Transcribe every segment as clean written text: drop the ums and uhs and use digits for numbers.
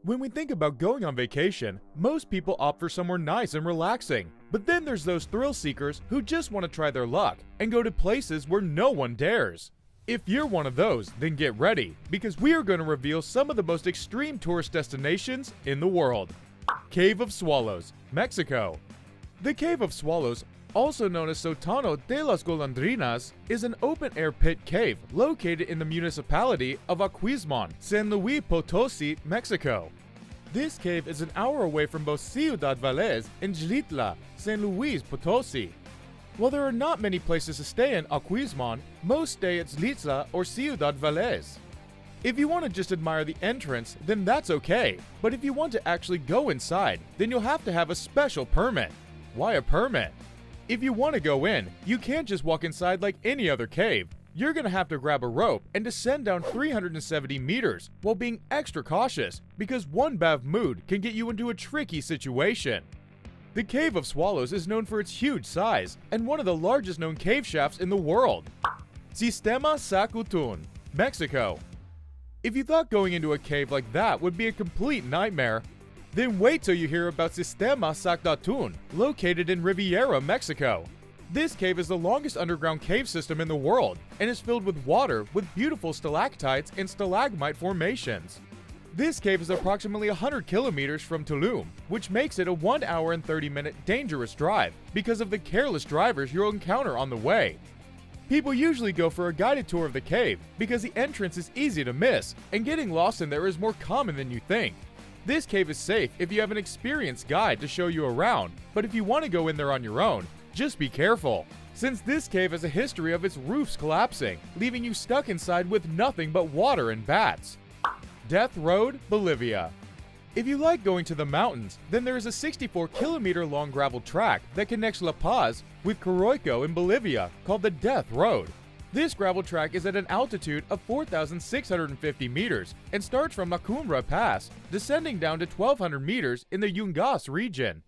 When we think about going on vacation, most people opt for somewhere nice and relaxing. But then there's those thrill seekers who just want to try their luck and go to places where no one dares. If you're one of those, then get ready, because we are going to reveal some of the most extreme tourist destinations in the world. Cave of Swallows, Mexico. The Cave of Swallows, also known as Sótano de las Golondrinas, is an open-air pit cave located in the municipality of Aquismon, San Luis Potosí, Mexico. This cave is an hour away from both Ciudad Valles and Xilitla, San Luis Potosí. While there are not many places to stay in Aquismon, most stay at Xilitla or Ciudad Valles. If you want to just admire the entrance, then that's okay, but if you want to actually go inside, then you'll have to have a special permit. Why a permit? If you want to go in, you can't just walk inside like any other cave. You're gonna have to grab a rope and descend down 370 meters while being extra cautious, because one bad mood can get you into a tricky situation. The Cave of Swallows is known for its huge size and one of the largest known cave shafts in the world. Sistema Sac Actun, Mexico. If you thought going into a cave like that would be a complete nightmare, then wait till you hear about Sistema Sac Actun, located in Riviera, Mexico. This cave is the longest underground cave system in the world and is filled with water with beautiful stalactites and stalagmite formations. This cave is approximately 100 kilometers from Tulum, which makes it a 1 hour and 30-minute dangerous drive because of the careless drivers you'll encounter on the way. People usually go for a guided tour of the cave because the entrance is easy to miss and getting lost in there is more common than you think. This cave is safe if you have an experienced guide to show you around, but if you want to go in there on your own, just be careful, since this cave has a history of its roofs collapsing, leaving you stuck inside with nothing but water and bats. Death Road, Bolivia. If you like going to the mountains, then there is a 64-kilometer long gravel track that connects La Paz with Coroico in Bolivia called the Death Road. This gravel track is at an altitude of 4,650 meters and starts from Macumbra Pass, descending down to 1,200 meters in the Yungas region.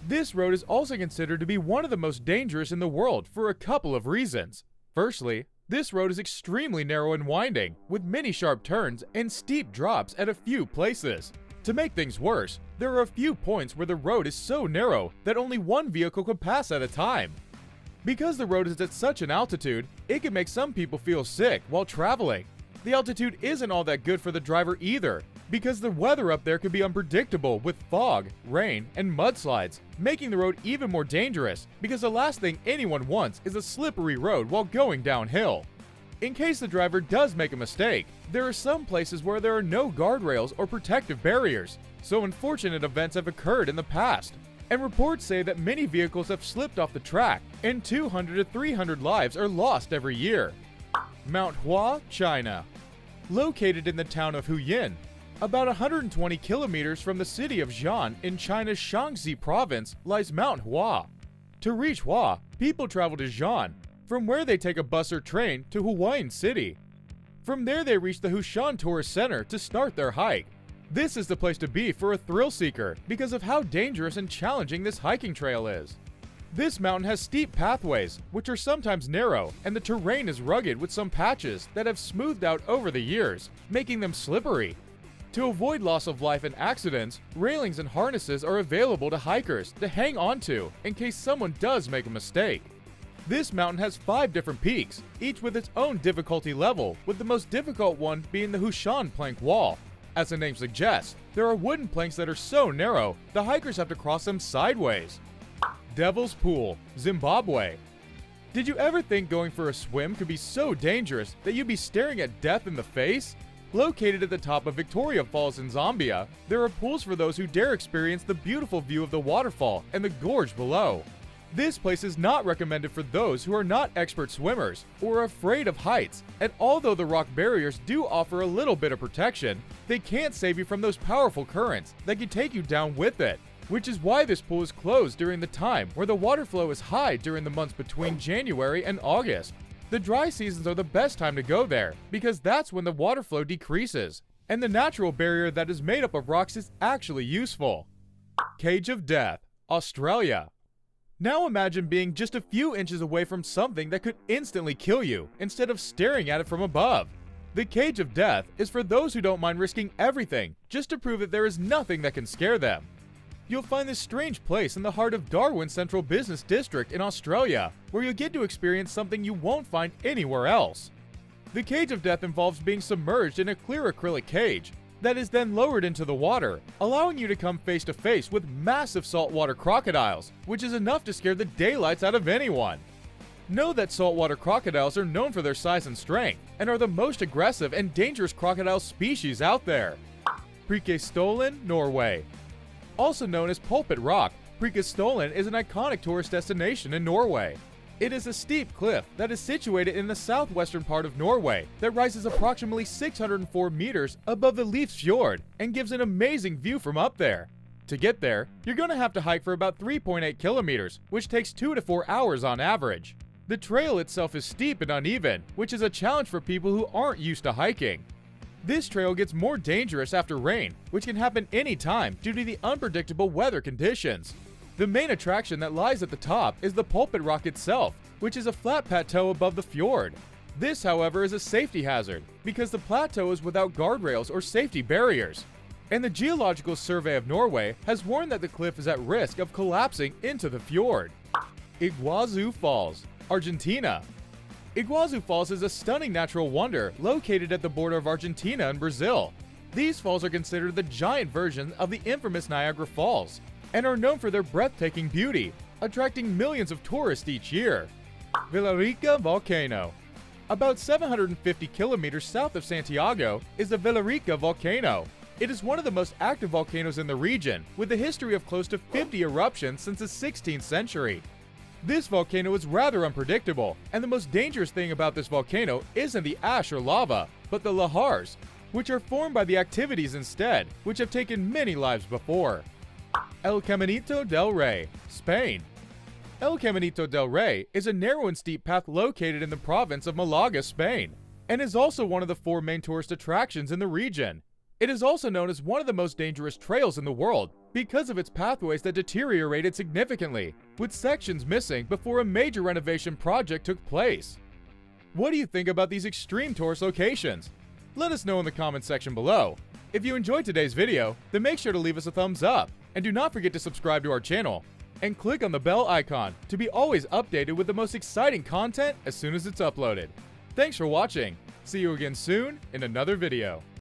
This road is also considered to be one of the most dangerous in the world for a couple of reasons. Firstly, this road is extremely narrow and winding, with many sharp turns and steep drops at a few places. To make things worse, there are a few points where the road is so narrow that only one vehicle can pass at a time. Because the road is at such an altitude, it can make some people feel sick while traveling. The altitude isn't all that good for the driver either, because the weather up there can be unpredictable with fog, rain, and mudslides, making the road even more dangerous because the last thing anyone wants is a slippery road while going downhill. In case the driver does make a mistake, there are some places where there are no guardrails or protective barriers, so unfortunate events have occurred in the past, and reports say that many vehicles have slipped off the track and 200 to 300 lives are lost every year. Mount Hua China. Located in the town of Huyin, about 120 kilometers from the city of Jian in China's Shaanxi province lies Mount Hua. To reach Hua, people travel to Jian, from where they take a bus or train to Huayin City. From there they reach the Hushan Tourist Center to start their hike. This is the place to be for a thrill seeker because of how dangerous and challenging this hiking trail is. This mountain has steep pathways, which are sometimes narrow, and the terrain is rugged with some patches that have smoothed out over the years, making them slippery. To avoid loss of life and accidents, railings and harnesses are available to hikers to hang onto in case someone does make a mistake. This mountain has 5 different peaks, each with its own difficulty level, with the most difficult one being the Hushan Plank Wall. As the name suggests, there are wooden planks that are so narrow, the hikers have to cross them sideways. Devil's Pool, Zimbabwe. Did you ever think going for a swim could be so dangerous that you'd be staring at death in the face? Located at the top of Victoria Falls in Zambia, there are pools for those who dare experience the beautiful view of the waterfall and the gorge below. This place is not recommended for those who are not expert swimmers or are afraid of heights, and although the rock barriers do offer a little bit of protection, they can't save you from those powerful currents that can take you down with it, which is why this pool is closed during the time where the water flow is high during the months between January and August. The dry seasons are the best time to go there because that's when the water flow decreases, and the natural barrier that is made up of rocks is actually useful. Cage of Death, Australia. Now imagine being just a few inches away from something that could instantly kill you instead of staring at it from above. The Cage of Death is for those who don't mind risking everything just to prove that there is nothing that can scare them. You'll find this strange place in the heart of Darwin's Central Business District in Australia, where you'll get to experience something you won't find anywhere else. The Cage of Death involves being submerged in a clear acrylic cage that is then lowered into the water, allowing you to come face to face with massive saltwater crocodiles, which is enough to scare the daylights out of anyone. Know that saltwater crocodiles are known for their size and strength, and are the most aggressive and dangerous crocodile species out there. Preikestolen, Norway. Also known as Pulpit Rock, Preikestolen is an iconic tourist destination in Norway. It is a steep cliff that is situated in the southwestern part of Norway that rises approximately 604 meters above the Leif Fjord and gives an amazing view from up there. To get there, you're going to have to hike for about 3.8 kilometers, which takes 2 to 4 hours on average. The trail itself is steep and uneven, which is a challenge for people who aren't used to hiking. This trail gets more dangerous after rain, which can happen anytime due to the unpredictable weather conditions. The main attraction that lies at the top is the Pulpit Rock itself, which is a flat plateau above the fjord. This, however, is a safety hazard because the plateau is without guardrails or safety barriers. And the Geological Survey of Norway has warned that the cliff is at risk of collapsing into the fjord. Iguazu Falls, Argentina. Iguazu Falls is a stunning natural wonder located at the border of Argentina and Brazil. These falls are considered the giant version of the infamous Niagara Falls and are known for their breathtaking beauty, attracting millions of tourists each year. Riviera Volcano. About 750 kilometers south of Santiago is the Riviera Volcano. It is one of the most active volcanoes in the region, with a history of close to 50 eruptions since the 16th century. This volcano is rather unpredictable, and the most dangerous thing about this volcano isn't the ash or lava, but the lahars, which are formed by the activities instead, which have taken many lives before. El Caminito del Re, Spain. El Caminito del Re is a narrow and steep path located in the province of Malaga, Spain, and is also one of the 4 main tourist attractions in the region. It is also known as one of the most dangerous trails in the world because of its pathways that deteriorated significantly, with sections missing before a major renovation project took place. What do you think about these extreme tourist locations? Let us know in the comments section below. If you enjoyed today's video, then make sure to leave us a thumbs up, and do not forget to subscribe to our channel, and click on the bell icon to be always updated with the most exciting content as soon as it's uploaded. Thanks for watching. See you again soon in another video.